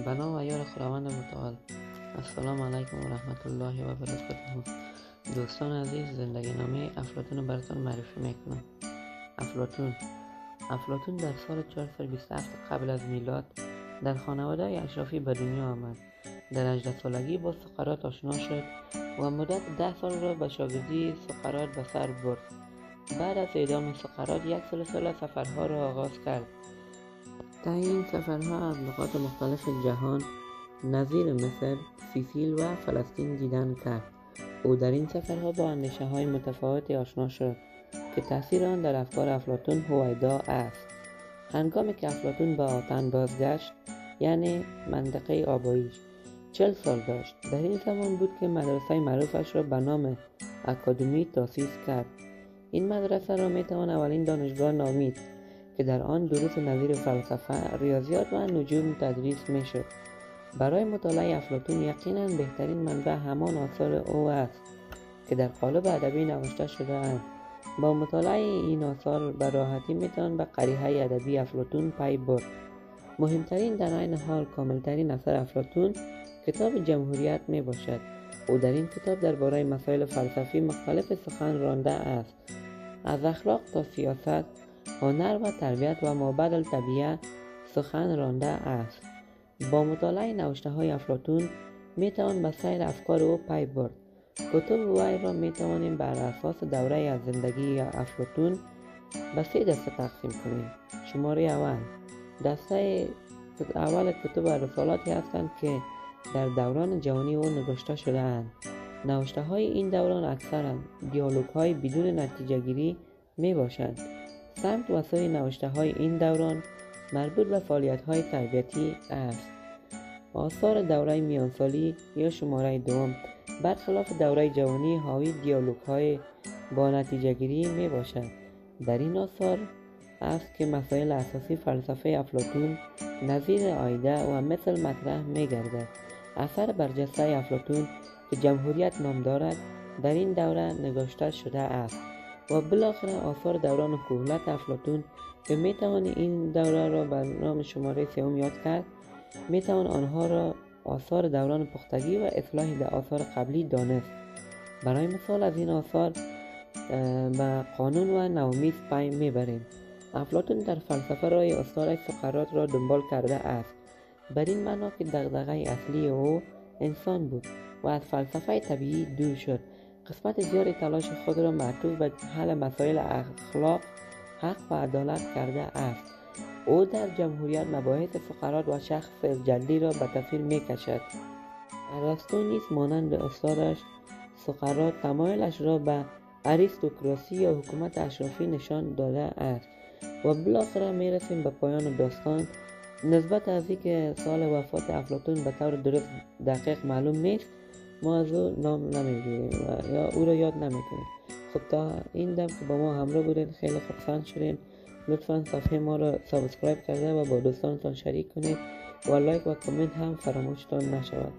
به نام و یار خداوند متعال. السلام علیکم و رحمت الله و برکاته. دوستان عزیز، زندگی نامه افلاطون براتون معرفی میکنم. افلاطون در سال 427 قبل از میلاد در خانواده اشرافی به دنیا آمد. در 18 سالگی با سقراط آشنا شد و مدت 10 سال را به شاگردی سقراط به سر برد. بعد از اعدام سقراط یک سلسله سفرها را آغاز کرد. در این سفرها از نقاط مختلف جهان نظیر مصر، سیسیل و فلسطین دیدن کرد. او در این سفرها با اندیشه های متفاوتی آشنا شد که تاثیر آن در افکار افلاطون هویدا است. هنگامی که افلاطون به آتن بازگشت، یعنی منطقه آباییش، 40 سال داشت. در این زمان بود که مدرسه معروفش را به نام اکادمی تأسیس کرد. این مدرسه را میتوان اولین دانشگاه نامید که در آن دروس نظیر فلسفه، ریاضیات و نجوم تدریس میشد. برای مطالعه افلاطون یقینا بهترین منبع همان آثار او است که در قالب ادبی نوشته شده اند. با مطالعه این آثار به راحتی میتوان به قریحه ادبی افلاطون پی برد. مهمترین در عین حال کاملترین اثر افلاطون کتاب جمهوریت می باشد. او در این کتاب درباره مسائل فلسفی مختلف سخن رانده است، از اخلاق تا سیاست، هنر و تربیت و مابعد الطبیعه سخن رانده است. با مطالعه نوشته های افلاطون می توان به سیر افکار او پی برد. کتب وی را می توانیم بر اساس دوره از زندگی افلاطون به 3 دسته تقسیم کنیم. شماره اول: دسته اول کتب رسالاتی هستند که در دوران جوانی او نوشته شده اند. نوشته های این دوران اکثرا دیالوگ های بدون نتیجه گیری می باشند. سمت و سوی نوشته های این دوران مربوط به فعالیت های تربیتی است. آثار دوره میانسالی یا شماره دوم برخلاف دوره جوانی حاوی دیالوگ های با نتیجه گیری می باشد. در این آثار است که مسائل اساسی فلسفه افلاطون نظیر آیده و مثل مطرح می گردد. اثر برجسته افلاطون که جمهوریت نام دارد در این دوره نگاشته شده است و بالاخره آثار دوران کهولت افلاطون که می توان این دوره را به نام شماره 3 یاد کرد. می توان آنها را آثار دوران پختگی و اصلاح در آثار قبلی دانست. برای مثال از این آثار به قانون و نومیس پی می بریم. افلاطون در فلسفه راه استاد سقراط را دنبال کرده است، بر این معنا که دغدغه اصلی او انسان بود و از فلسفه طبیعی دور شد. قسمت زیادی تلاش خود را معطوف به حل مسائل اخلاق، حق و عدالت کرده است. او در جمهوریت مباحث سقراط و شخص جدی را به تصویر می کشد. ارسطو نیز مانند استادش سقراط تمایلش را به اریستوکراسی یا حکومت اشرافی نشان داده است. و بالاخره می رسیم به پایان داستان. نسبت از اینکه سال وفات افلاطون به طور درست دقیق معلوم نیست، ما از او نام نمیگیریم یا او را یاد نمیکنیم. خب تا این دم که با ما همراه بودین خیلی خرسند شدین. لطفا صفحه ما را سابسکرایب کرده و با دوستانتان شریک کنید و لایک و کامنت هم فراموشتان نشود.